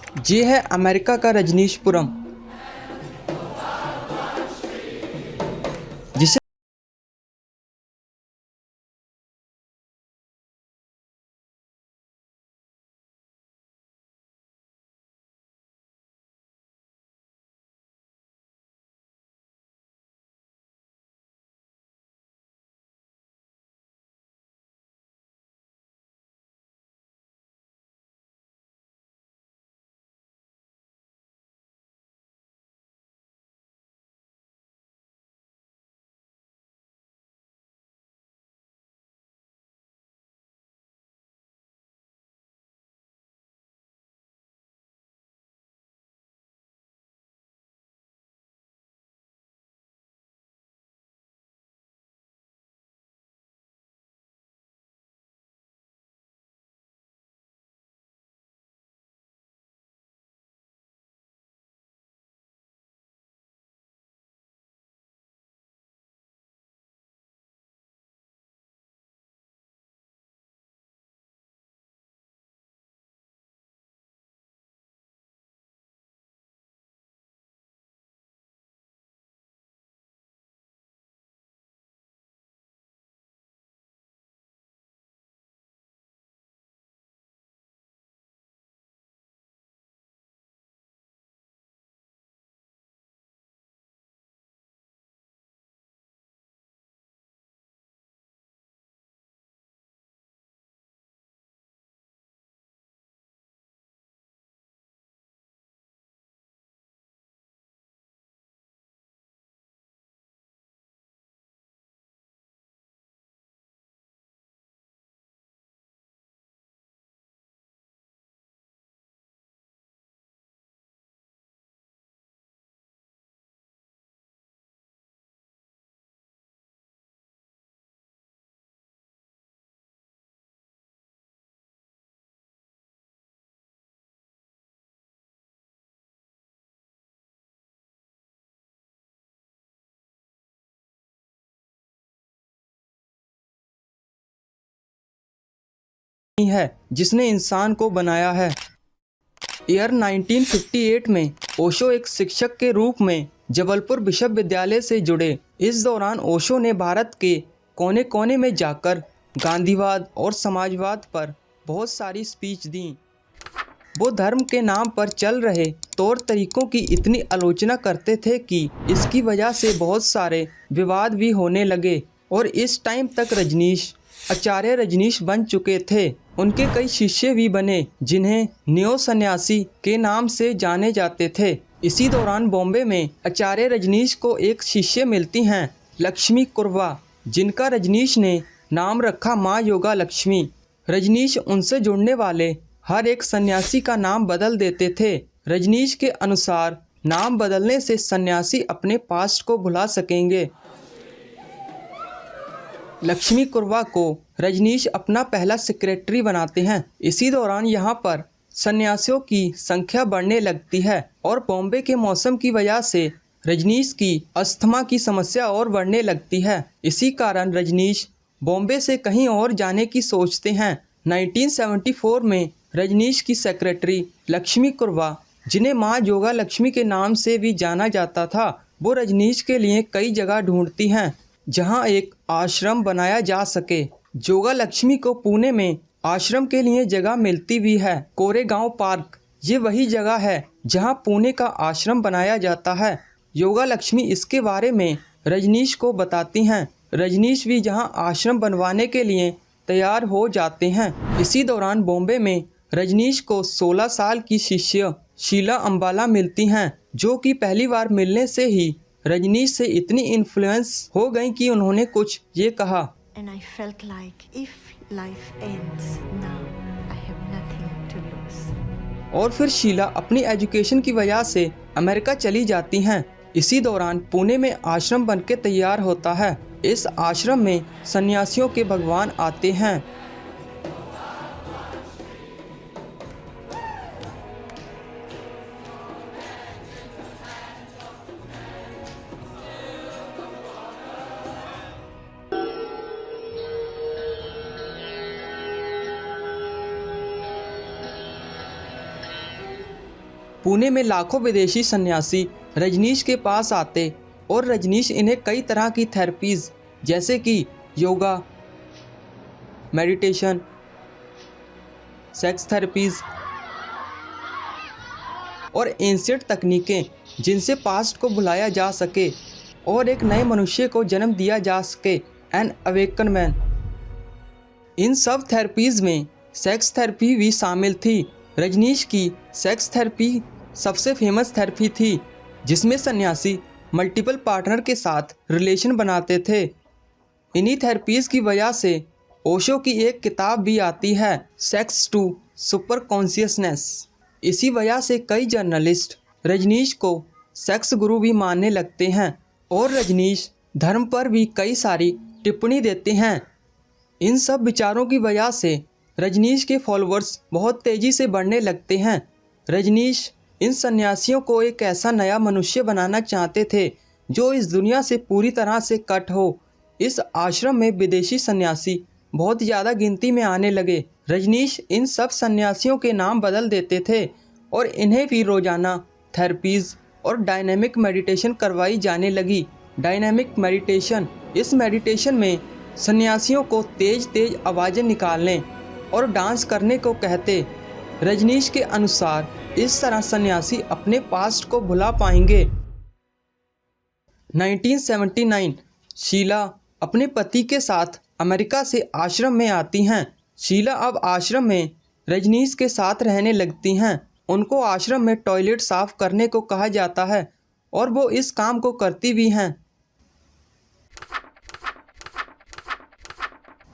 ये है अमेरिका का रजनीशपुरम, जिसे है जिसने इंसान को बनाया है। ईयर 1958 में ओशो एक शिक्षक के रूप में जबलपुर विश्वविद्यालय से जुड़े। इस दौरान ओशो ने भारत के कोने कोने में जाकर गांधीवाद और समाजवाद पर बहुत सारी स्पीच दी। वो धर्म के नाम पर चल रहे तौर तरीकों की इतनी आलोचना करते थे कि इसकी वजह से बहुत सारे विवाद भी होने लगे और इस टाइम तक रजनीश आचार्य रजनीश बन चुके थे। उनके कई शिष्य भी बने जिन्हें नियो सन्यासी के नाम से जाने जाते थे। इसी दौरान बॉम्बे में आचार्य रजनीश को एक शिष्य मिलती हैं, लक्ष्मी कुर्वा, जिनका रजनीश ने नाम रखा माँ योगा लक्ष्मी। रजनीश उनसे जुड़ने वाले हर एक सन्यासी का नाम बदल देते थे। रजनीश के अनुसार नाम बदलने से सन्यासी अपने पास्ट को भुला सकेंगे। लक्ष्मी कुर्वा को रजनीश अपना पहला सेक्रेटरी बनाते हैं। इसी दौरान यहाँ पर सन्यासियों की संख्या बढ़ने लगती है और बॉम्बे के मौसम की वजह से रजनीश की अस्थमा की समस्या और बढ़ने लगती है। इसी कारण रजनीश बॉम्बे से कहीं और जाने की सोचते हैं। 1974 में रजनीश की सेक्रेटरी लक्ष्मी कुर्वा, जिन्हें माँ जोगा लक्ष्मी के नाम से भी जाना जाता था, वो रजनीश के लिए कई जगह ढूंढती हैं जहां एक आश्रम बनाया जा सके। जोगा लक्ष्मी को पुणे में आश्रम के लिए जगह मिलती भी है। कोरेगांव पार्क ये वही जगह है जहां पुणे का आश्रम बनाया जाता है। योगा लक्ष्मी इसके बारे में रजनीश को बताती हैं। रजनीश भी जहां आश्रम बनवाने के लिए तैयार हो जाते हैं। इसी दौरान बॉम्बे में रजनीश को 16 साल की शिष्य शीला अंबाला मिलती हैं, जो कि पहली बार मिलने से ही रजनीश से इतनी इन्फ्लुएंस हो गई कि उन्होंने कुछ ये कहा। And I felt like if life ends now, I have nothing to lose. और फिर शीला अपनी एजुकेशन की वजह से अमेरिका चली जाती हैं। इसी दौरान पुणे में आश्रम बनके तैयार होता है। इस आश्रम में सन्यासियों के भगवान आते हैं। पुणे में लाखों विदेशी सन्यासी रजनीश के पास आते और रजनीश इन्हें कई तरह की थेरेपीज जैसे कि योगा, मेडिटेशन, सेक्स थेरेपीज और एंशिएंट तकनीकें जिनसे पास्ट को भुलाया जा सके और एक नए मनुष्य को जन्म दिया जा सके, एन अवेकन मैन। इन सब थेरेपीज में सेक्स थेरेपी भी शामिल थी। रजनीश की सेक्स थेरेपी सबसे फेमस थेरेपी थी जिसमें सन्यासी मल्टीपल पार्टनर के साथ रिलेशन बनाते थे। इन्हीं थेरेपीज की वजह से ओशो की एक किताब भी आती है, सेक्स टू सुपर कॉन्शियसनेस। इसी वजह से कई जर्नलिस्ट रजनीश को सेक्स गुरु भी मानने लगते हैं और रजनीश धर्म पर भी कई सारी टिप्पणी देते हैं। इन सब विचारों की वजह से रजनीश के फॉलोअर्स बहुत तेज़ी से बढ़ने लगते हैं। रजनीश इन सन्यासियों को एक ऐसा नया मनुष्य बनाना चाहते थे जो इस दुनिया से पूरी तरह से कट हो। इस आश्रम में विदेशी सन्यासी बहुत ज़्यादा गिनती में आने लगे। रजनीश इन सब सन्यासियों के नाम बदल देते थे और इन्हें भी रोज़ाना थेरेपीज़ और डायनेमिक मेडिटेशन करवाई जाने लगी। डायनेमिक मेडिटेशन, इस मेडिटेशन में सन्यासियों को तेज़ तेज़ आवाज़ें निकालने और डांस करने को कहते। रजनीश के अनुसार इस तरह सन्यासी अपने पास्ट को भुला पाएंगे। 1979 शीला अपने पति के साथ अमेरिका से आश्रम में आती हैं। शीला अब आश्रम में रजनीश के साथ रहने लगती हैं। उनको आश्रम में टॉयलेट साफ करने को कहा जाता है और वो इस काम को करती भी हैं।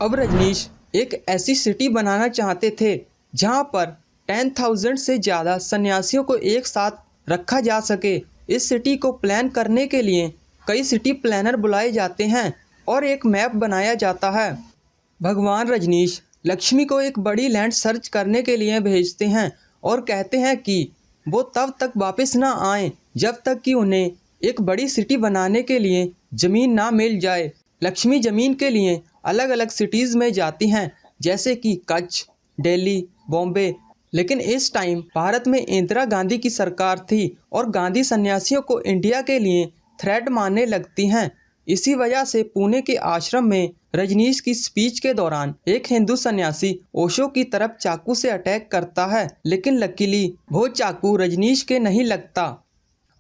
अब रजनीश एक ऐसी सिटी बनाना चाहते थे जहां पर 10,000 से ज़्यादा सन्यासियों को एक साथ रखा जा सके। इस सिटी को प्लान करने के लिए कई सिटी प्लानर बुलाए जाते हैं और एक मैप बनाया जाता है। भगवान रजनीश लक्ष्मी को एक बड़ी लैंड सर्च करने के लिए भेजते हैं और कहते हैं कि वो तब तक वापस ना आएं जब तक कि उन्हें एक बड़ी सिटी बनाने के लिए ज़मीन ना मिल जाए। लक्ष्मी ज़मीन के लिए अलग अलग सिटीज़ में जाती हैं जैसे कि कच्छ, दिल्ली, बॉम्बे। लेकिन इस टाइम भारत में इंदिरा गांधी की सरकार थी और गांधी सन्यासियों को इंडिया के लिए थ्रेट मानने लगती हैं। इसी वजह से पुणे के आश्रम में रजनीश की स्पीच के दौरान एक हिंदू सन्यासी ओशो की तरफ चाकू से अटैक करता है, लेकिन लकीली वो चाकू रजनीश के नहीं लगता।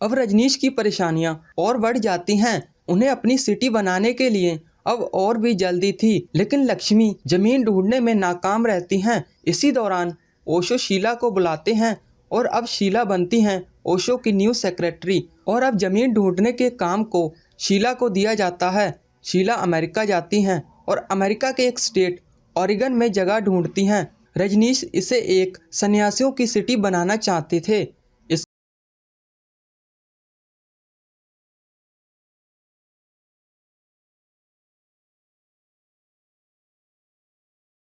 अब रजनीश की परेशानियां और बढ़ जाती हैं। उन्हें अपनी सिटी बनाने के लिए अब और भी जल्दी थी, लेकिन लक्ष्मी जमीन ढूंढने में नाकाम रहती हैं। इसी दौरान ओशो शीला को बुलाते हैं और अब शीला बनती हैं ओशो की न्यू सेक्रेटरी और अब जमीन ढूंढने के काम को शीला को दिया जाता है। शीला अमेरिका जाती हैं और अमेरिका के एक स्टेट ओरेगन में जगह ढूंढती हैं। रजनीश इसे एक सन्यासियों की सिटी बनाना चाहते थे